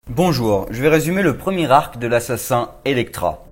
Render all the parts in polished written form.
Bonjour, je vais résumer le premier arc de l'assassin Elektra.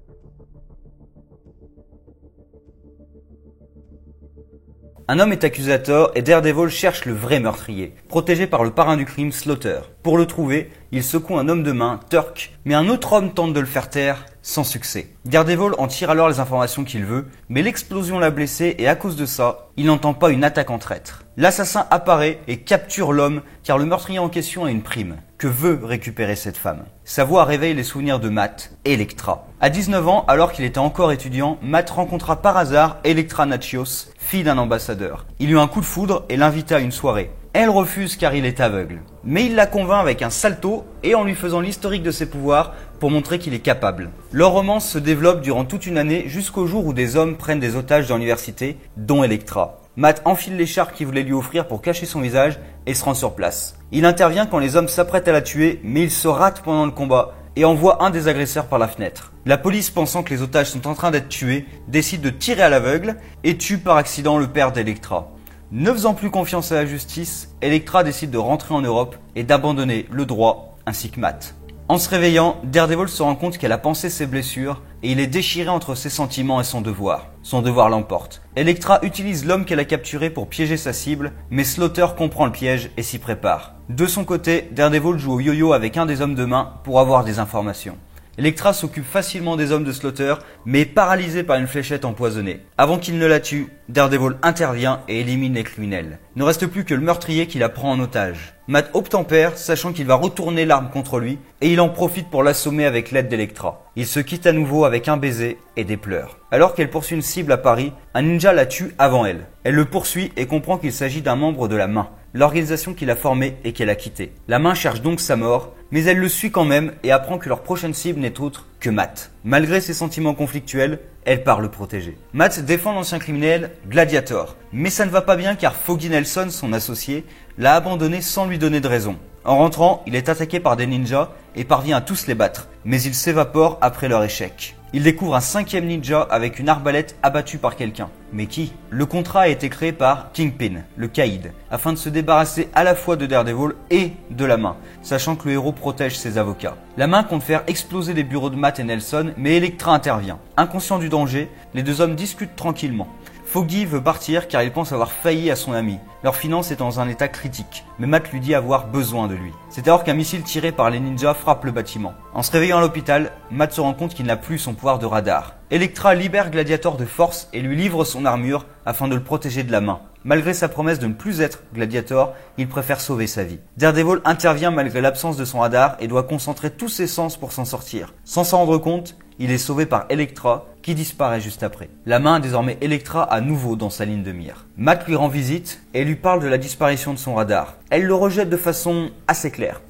Un homme est accusateur et Daredevil cherche le vrai meurtrier, protégé par le parrain du crime Slaughter. Pour le trouver, il secoue un homme de main, Turk, mais un autre homme tente de le faire taire, sans succès. Daredevil en tire alors les informations qu'il veut, mais l'explosion l'a blessé et à cause de ça, il n'entend pas une attaque en traître. L'assassin apparaît et capture l'homme car le meurtrier en question a une prime, que veut récupérer cette femme. Sa voix réveille les souvenirs de Matt, Elektra. À 19 ans, alors qu'il était encore étudiant, Matt rencontra par hasard Elektra Natchios, fille d'un ambassadeur. Il eut un coup de foudre et l'invita à une soirée. Elle refuse car il est aveugle. Mais il la convainc avec un salto et en lui faisant l'historique de ses pouvoirs pour montrer qu'il est capable. Leur romance se développe durant toute une année jusqu'au jour où des hommes prennent des otages dans l'université, dont Elektra. Matt enfile l'écharpe qu'ils voulaient lui offrir pour cacher son visage et se rend sur place. Il intervient quand les hommes s'apprêtent à la tuer, mais il se rate pendant le combat et envoie un des agresseurs par la fenêtre. La police, pensant que les otages sont en train d'être tués, décide de tirer à l'aveugle et tue par accident le père d'Elektra. Ne faisant plus confiance à la justice, Elektra décide de rentrer en Europe et d'abandonner le droit ainsi que Matt. En se réveillant, Daredevil se rend compte qu'elle a pansé ses blessures et il est déchiré entre ses sentiments et son devoir. Son devoir l'emporte. Elektra utilise l'homme qu'elle a capturé pour piéger sa cible, mais Slaughter comprend le piège et s'y prépare. De son côté, Daredevil joue au yo-yo avec un des hommes de main pour avoir des informations. Elektra s'occupe facilement des hommes de Slaughter, mais est paralysée par une fléchette empoisonnée. Avant qu'il ne la tue, Daredevil intervient et élimine les criminels. Il ne reste plus que le meurtrier qui la prend en otage. Matt obtempère, sachant qu'il va retourner l'arme contre lui, et il en profite pour l'assommer avec l'aide d'Elektra. Il se quitte à nouveau avec un baiser et des pleurs. Alors qu'elle poursuit une cible à Paris, un ninja la tue avant elle. Elle le poursuit et comprend qu'il s'agit d'un membre de la Main, l'organisation qu'il a formée et qu'elle a quittée. La Main cherche donc sa mort, mais elle le suit quand même et apprend que leur prochaine cible n'est autre que Matt. Malgré ses sentiments conflictuels, elle part le protéger. Matt défend l'ancien criminel Gladiator, mais ça ne va pas bien car Foggy Nelson, son associé, l'a abandonné sans lui donner de raison. En rentrant, il est attaqué par des ninjas et parvient à tous les battre, mais il s'évapore après leur échec. Il découvre un cinquième ninja avec une arbalète abattue par quelqu'un. Mais qui? Le contrat a été créé par Kingpin, le caïd, afin de se débarrasser à la fois de Daredevil et de la Main, sachant que le héros protège ses avocats. La Main compte faire exploser les bureaux de Matt et Nelson, mais Elektra intervient. Inconscient du danger, les deux hommes discutent tranquillement. Foggy veut partir car il pense avoir failli à son ami. Leur finance est dans un état critique, mais Matt lui dit avoir besoin de lui. C'est alors qu'un missile tiré par les ninjas frappe le bâtiment. En se réveillant à l'hôpital, Matt se rend compte qu'il n'a plus son pouvoir de radar. Elektra libère Gladiator de force et lui livre son armure afin de le protéger de la Main. Malgré sa promesse de ne plus être Gladiator, il préfère sauver sa vie. Daredevil intervient malgré l'absence de son radar et doit concentrer tous ses sens pour s'en sortir. Sans s'en rendre compte, il est sauvé par Elektra, qui disparaît juste après. La Main a désormais Elektra à nouveau dans sa ligne de mire. Matt lui rend visite et lui parle de la disparition de son radar. Elle le rejette de façon assez claire.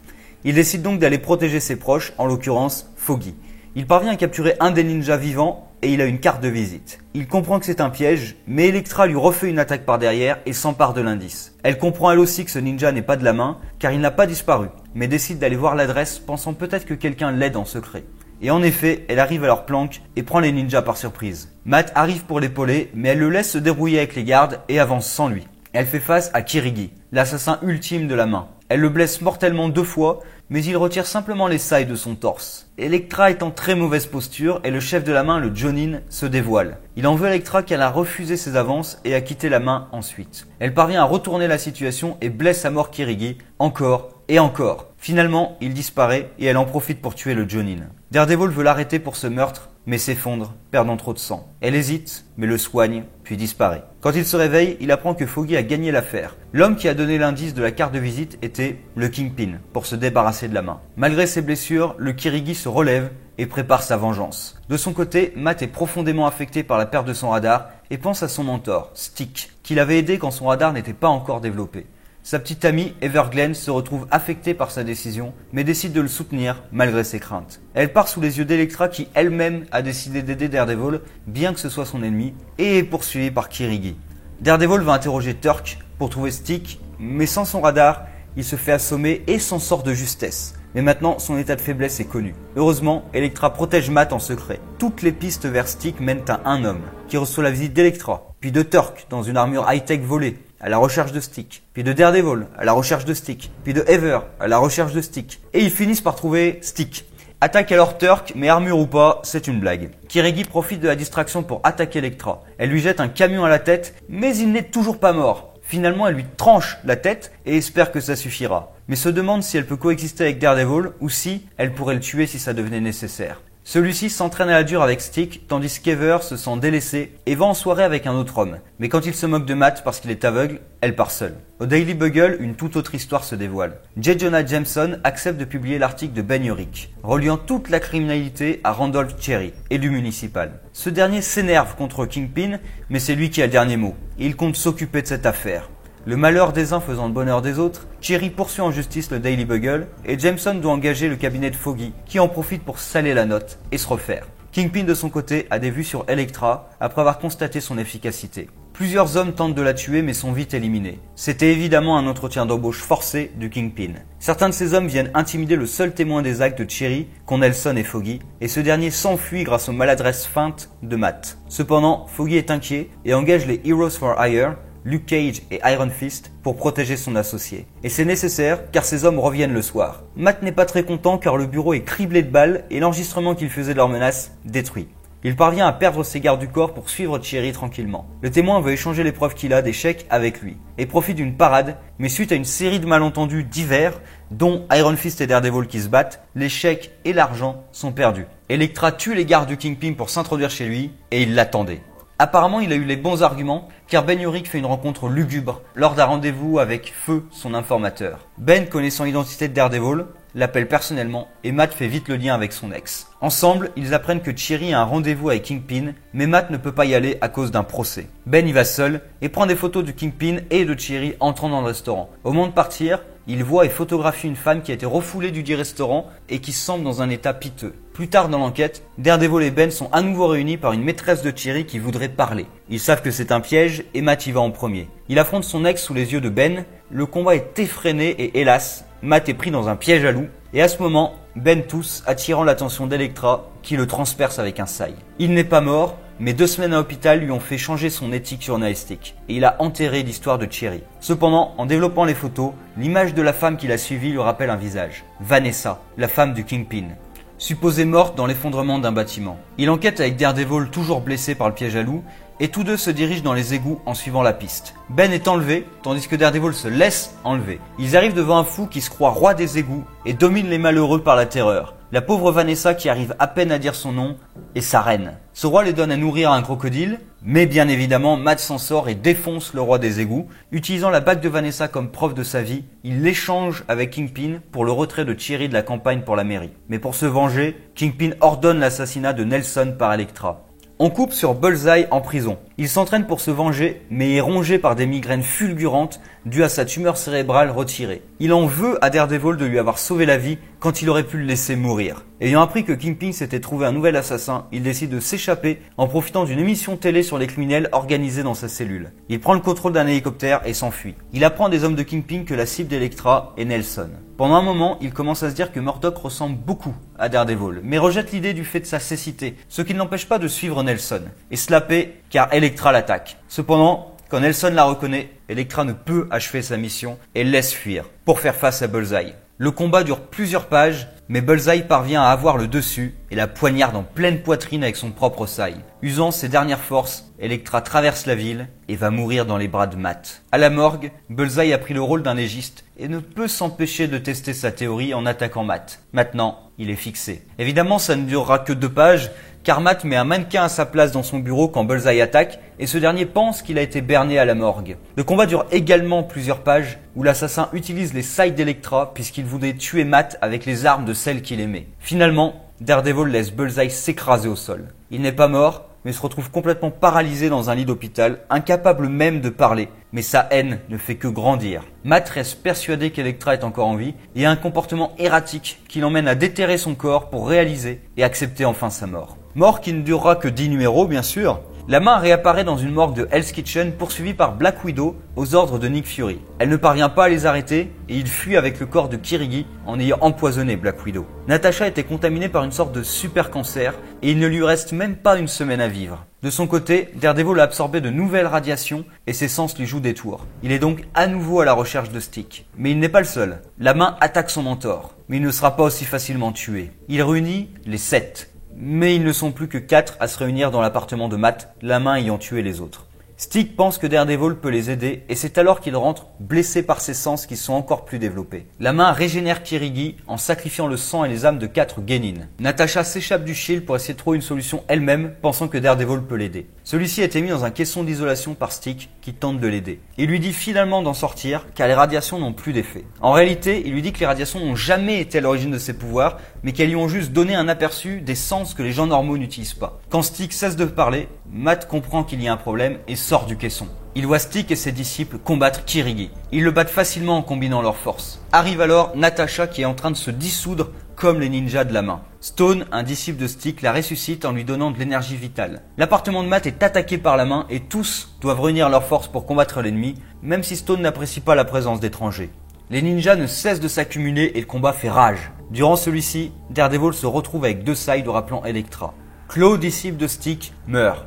Il décide donc d'aller protéger ses proches, en l'occurrence Foggy. Il parvient à capturer un des ninjas vivants et il a une carte de visite. Il comprend que c'est un piège, mais Elektra lui refait une attaque par derrière et s'empare de l'indice. Elle comprend elle aussi que ce ninja n'est pas de la Main, car il n'a pas disparu, mais décide d'aller voir l'adresse, pensant peut-être que quelqu'un l'aide en secret. Et en effet, elle arrive à leur planque et prend les ninjas par surprise. Matt arrive pour l'épauler, mais elle le laisse se débrouiller avec les gardes et avance sans lui. Elle fait face à Kirigi, l'assassin ultime de la Main. Elle le blesse mortellement 2 fois, mais il retire simplement les sailles de son torse. Elektra est en très mauvaise posture et le chef de la Main, le Jonin, se dévoile. Il en veut à Elektra qu'elle a refusé ses avances et a quitté la Main ensuite. Elle parvient à retourner la situation et blesse à mort Kirigi, encore et encore. Finalement, il disparaît et elle en profite pour tuer le Jonin. Daredevil veut l'arrêter pour ce meurtre, mais s'effondre, perdant trop de sang. Elle hésite, mais le soigne, puis disparaît. Quand il se réveille, il apprend que Foggy a gagné l'affaire. L'homme qui a donné l'indice de la carte de visite était le Kingpin, pour se débarrasser de la Main. Malgré ses blessures, le Kirigi se relève et prépare sa vengeance. De son côté, Matt est profondément affecté par la perte de son radar et pense à son mentor, Stick, qui l'avait aidé quand son radar n'était pas encore développé. Sa petite amie, Everglen, se retrouve affectée par sa décision, mais décide de le soutenir malgré ses craintes. Elle part sous les yeux d'Elektra qui elle-même a décidé d'aider Daredevil, bien que ce soit son ennemi, et est poursuivie par Kirigi. Daredevil va interroger Turk pour trouver Stick, mais sans son radar, il se fait assommer et s'en sort de justesse. Mais maintenant, son état de faiblesse est connu. Heureusement, Elektra protège Matt en secret. Toutes les pistes vers Stick mènent à un homme, qui reçoit la visite d'Elektra, puis de Turk dans une armure high-tech volée, à la recherche de Stick, puis de Daredevil, à la recherche de Stick, puis de Heather, à la recherche de Stick. Et ils finissent par trouver Stick. Attaque alors Turk, mais armure ou pas, c'est une blague. Kirigi profite de la distraction pour attaquer Elektra. Elle lui jette un camion à la tête, mais il n'est toujours pas mort. Finalement, elle lui tranche la tête et espère que ça suffira. Mais se demande si elle peut coexister avec Daredevil ou si elle pourrait le tuer si ça devenait nécessaire. Celui-ci s'entraîne à la dure avec Stick, tandis qu'Ever se sent délaissé et va en soirée avec un autre homme. Mais quand il se moque de Matt parce qu'il est aveugle, elle part seule. Au Daily Bugle, une toute autre histoire se dévoile. J. Jonah Jameson accepte de publier l'article de Ben Urich, reliant toute la criminalité à Randolph Cherry, élu municipal. Ce dernier s'énerve contre Kingpin, mais c'est lui qui a le dernier mot, et il compte s'occuper de cette affaire. Le malheur des uns faisant le bonheur des autres, Cherry poursuit en justice le Daily Bugle et Jameson doit engager le cabinet de Foggy qui en profite pour saler la note et se refaire. Kingpin de son côté a des vues sur Elektra après avoir constaté son efficacité. Plusieurs hommes tentent de la tuer mais sont vite éliminés. C'était évidemment un entretien d'embauche forcé du Kingpin. Certains de ces hommes viennent intimider le seul témoin des actes de Cherry, qu'ont Nelson et Foggy, et ce dernier s'enfuit grâce aux maladresses feintes de Matt. Cependant, Foggy est inquiet et engage les Heroes for Hire, Luke Cage et Iron Fist pour protéger son associé. Et c'est nécessaire car ces hommes reviennent le soir. Matt n'est pas très content car le bureau est criblé de balles et l'enregistrement qu'il faisait de leurs menaces détruit. Il parvient à perdre ses gardes du corps pour suivre Cherry tranquillement. Le témoin veut échanger les preuves qu'il a des chèques avec lui et profite d'une parade, mais suite à une série de malentendus divers, dont Iron Fist et Daredevil qui se battent, les chèques et l'argent sont perdus. Elektra tue les gardes du Kingpin pour s'introduire chez lui et il l'attendait. Apparemment, il a eu les bons arguments, car Ben Urich fait une rencontre lugubre lors d'un rendez-vous avec Feu, son informateur. Ben, connaissant l'identité de Daredevil, l'appelle personnellement et Matt fait vite le lien avec son ex. Ensemble, ils apprennent que Cherry a un rendez-vous avec Kingpin, mais Matt ne peut pas y aller à cause d'un procès. Ben y va seul et prend des photos de Kingpin et de Cherry entrant dans le restaurant. Au moment de partir, il voit et photographie une femme qui a été refoulée du dit restaurant et qui semble dans un état piteux. Plus tard dans l'enquête, Daredevil et Ben sont à nouveau réunis par une maîtresse de Cherry qui voudrait parler. Ils savent que c'est un piège et Matt y va en premier. Il affronte son ex sous les yeux de Ben, le combat est effréné et hélas, Matt est pris dans un piège à loup et à ce moment, Ben tousse, attirant l'attention d'Elektra qui le transperce avec un saille. Il n'est pas mort, mais 2 semaines à l'hôpital lui ont fait changer son éthique journalistique et il a enterré l'histoire de Cherry. Cependant, en développant les photos, l'image de la femme qui l'a suivi lui rappelle un visage. Vanessa, la femme du Kingpin, supposée morte dans l'effondrement d'un bâtiment. Il enquête avec Daredevil toujours blessé par le piège à loup et tous deux se dirigent dans les égouts en suivant la piste. Ben est enlevé, tandis que Daredevil se laisse enlever. Ils arrivent devant un fou qui se croit roi des égouts et domine les malheureux par la terreur. La pauvre Vanessa qui arrive à peine à dire son nom est sa reine. Ce roi les donne à nourrir à un crocodile, mais bien évidemment Matt s'en sort et défonce le roi des égouts. Utilisant la bague de Vanessa comme preuve de sa vie, il l'échange avec Kingpin pour le retrait de Cherry de la campagne pour la mairie. Mais pour se venger, Kingpin ordonne l'assassinat de Nelson par Elektra. On coupe sur Bullseye en prison. Il s'entraîne pour se venger, mais est rongé par des migraines fulgurantes dues à sa tumeur cérébrale retirée. Il en veut à Daredevil de lui avoir sauvé la vie quand il aurait pu le laisser mourir. Ayant appris que Kingpin s'était trouvé un nouvel assassin, il décide de s'échapper en profitant d'une émission télé sur les criminels organisée dans sa cellule. Il prend le contrôle d'un hélicoptère et s'enfuit. Il apprend des hommes de Kingpin que la cible d'Elektra est Nelson. Pendant un moment, il commence à se dire que Murdock ressemble beaucoup à Daredevil, mais rejette l'idée du fait de sa cécité, ce qui ne l'empêche pas de suivre Nelson, et se la paie car Elektra l'attaque. Cependant, quand Nelson la reconnaît, Elektra ne peut achever sa mission et laisse fuir pour faire face à Bullseye. Le combat dure plusieurs pages, mais Bullseye parvient à avoir le dessus et la poignarde en pleine poitrine avec son propre saille. Usant ses dernières forces, Elektra traverse la ville et va mourir dans les bras de Matt. À la morgue, Bullseye a pris le rôle d'un légiste et ne peut s'empêcher de tester sa théorie en attaquant Matt. Maintenant, il est fixé. Évidemment, ça ne durera que 2 pages, car Matt met un mannequin à sa place dans son bureau quand Bullseye attaque, et ce dernier pense qu'il a été berné à la morgue. Le combat dure également plusieurs pages, où l'assassin utilise les sailles d'Elektra puisqu'il voulait tuer Matt avec les armes de celle qu'il aimait. Finalement, Daredevil laisse Bullseye s'écraser au sol. Il n'est pas mort, mais se retrouve complètement paralysé dans un lit d'hôpital, incapable même de parler. Mais sa haine ne fait que grandir. Matt reste persuadé qu'Elektra est encore en vie et a un comportement erratique qui l'emmène à déterrer son corps pour réaliser et accepter enfin sa mort. Mort qui ne durera que 10 numéros bien sûr, La main réapparaît dans une morgue de Hell's Kitchen poursuivie par Black Widow aux ordres de Nick Fury. Elle ne parvient pas à les arrêter et il fuit avec le corps de Kirigi en ayant empoisonné Black Widow. Natasha était contaminée par une sorte de super cancer et il ne lui reste même pas une semaine à vivre. De son côté, Daredevil a absorbé de nouvelles radiations et ses sens lui jouent des tours. Il est donc à nouveau à la recherche de Stick. Mais il n'est pas le seul. La main attaque son mentor, mais il ne sera pas aussi facilement tué. Il réunit les 7. Mais ils ne sont plus que 4 à se réunir dans l'appartement de Matt, la main ayant tué les autres. Stick pense que Daredevil peut les aider et c'est alors qu'il rentre blessé par ses sens qui sont encore plus développés. La main régénère Kirigi en sacrifiant le sang et les âmes de 4 Genin. Natasha s'échappe du shield pour essayer de trouver une solution elle-même, pensant que Daredevil peut l'aider. Celui-ci a été mis dans un caisson d'isolation par Stick qui tente de l'aider. Il lui dit finalement d'en sortir car les radiations n'ont plus d'effet. En réalité, il lui dit que les radiations n'ont jamais été à l'origine de ses pouvoirs, mais qu'elles lui ont juste donné un aperçu des sens que les gens normaux n'utilisent pas. Quand Stick cesse de parler, Matt comprend qu'il y a un problème et sort du caisson. Il voit Stick et ses disciples combattre Kirigi. Ils le battent facilement en combinant leurs forces. Arrive alors Natasha qui est en train de se dissoudre comme les ninjas de la main. Stone, un disciple de Stick, la ressuscite en lui donnant de l'énergie vitale. L'appartement de Matt est attaqué par la main et tous doivent réunir leurs forces pour combattre l'ennemi, même si Stone n'apprécie pas la présence d'étrangers. Les ninjas ne cessent de s'accumuler et le combat fait rage. Durant celui-ci, Daredevil se retrouve avec 2 sides rappelant Elektra. Claw, disciple de Stick, meurt.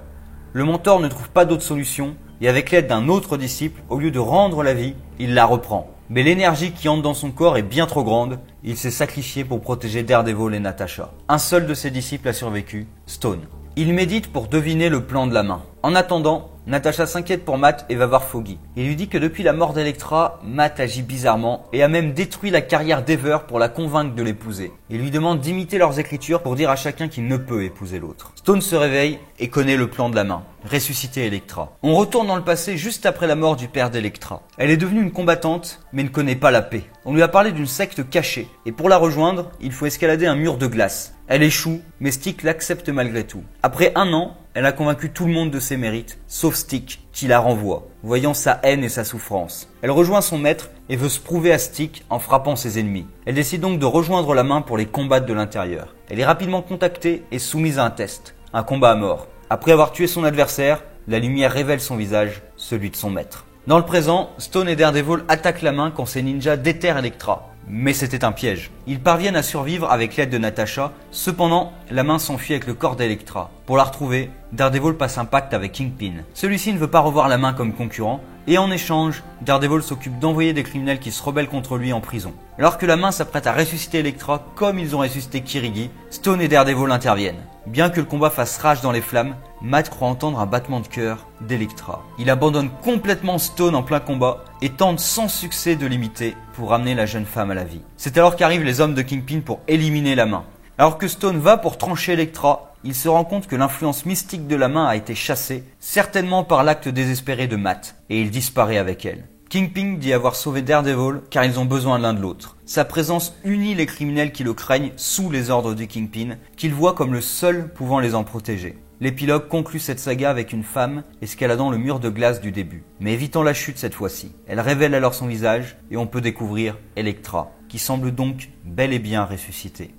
Le mentor ne trouve pas d'autre solution et avec l'aide d'un autre disciple, au lieu de rendre la vie, il la reprend. Mais l'énergie qui entre dans son corps est bien trop grande, il s'est sacrifié pour protéger Daredevil et Natasha. Un seul de ses disciples a survécu, Stone. Il médite pour deviner le plan de la main. En attendant, Natasha s'inquiète pour Matt et va voir Foggy. Il lui dit que depuis la mort d'Elektra, Matt agit bizarrement et a même détruit la carrière d'Ever pour la convaincre de l'épouser. Il lui demande d'imiter leurs écritures pour dire à chacun qu'il ne peut épouser l'autre. Stone se réveille et connaît le plan de la main. Ressusciter Elektra. On retourne dans le passé juste après la mort du père d'Elektra. Elle est devenue une combattante, mais ne connaît pas la paix. On lui a parlé d'une secte cachée, et pour la rejoindre, il faut escalader un mur de glace. Elle échoue, mais Stick l'accepte malgré tout. Après 1 an, elle a convaincu tout le monde de ses mérites, sauf Stick, qui la renvoie, voyant sa haine et sa souffrance. Elle rejoint son maître et veut se prouver à Stick en frappant ses ennemis. Elle décide donc de rejoindre la main pour les combattre de l'intérieur. Elle est rapidement contactée et soumise à un test, un combat à mort. Après avoir tué son adversaire, la lumière révèle son visage, celui de son maître. Dans le présent, Stone et Daredevil attaquent la main quand ces ninjas déterrent Elektra. Mais c'était un piège. Ils parviennent à survivre avec l'aide de Natasha, cependant, la main s'enfuit avec le corps d'Elektra. Pour la retrouver, Daredevil passe un pacte avec Kingpin. Celui-ci ne veut pas revoir la main comme concurrent, et en échange, Daredevil s'occupe d'envoyer des criminels qui se rebellent contre lui en prison. Alors que la main s'apprête à ressusciter Elektra comme ils ont ressuscité Kirigi, Stone et Daredevil interviennent. Bien que le combat fasse rage dans les flammes, Matt croit entendre un battement de cœur d'Elektra. Il abandonne complètement Stone en plein combat et tente sans succès de l'imiter pour ramener la jeune femme à la vie. C'est alors qu'arrivent les hommes de Kingpin pour éliminer la main. Alors que Stone va pour trancher Elektra, il se rend compte que l'influence mystique de la main a été chassée, certainement par l'acte désespéré de Matt, et il disparaît avec elle. Kingpin dit avoir sauvé Daredevil car ils ont besoin l'un de l'autre. Sa présence unit les criminels qui le craignent sous les ordres du Kingpin, qu'il voit comme le seul pouvant les en protéger. L'épilogue conclut cette saga avec une femme escaladant le mur de glace du début, mais évitant la chute cette fois-ci. Elle révèle alors son visage et on peut découvrir Elektra, qui semble donc bel et bien ressuscitée.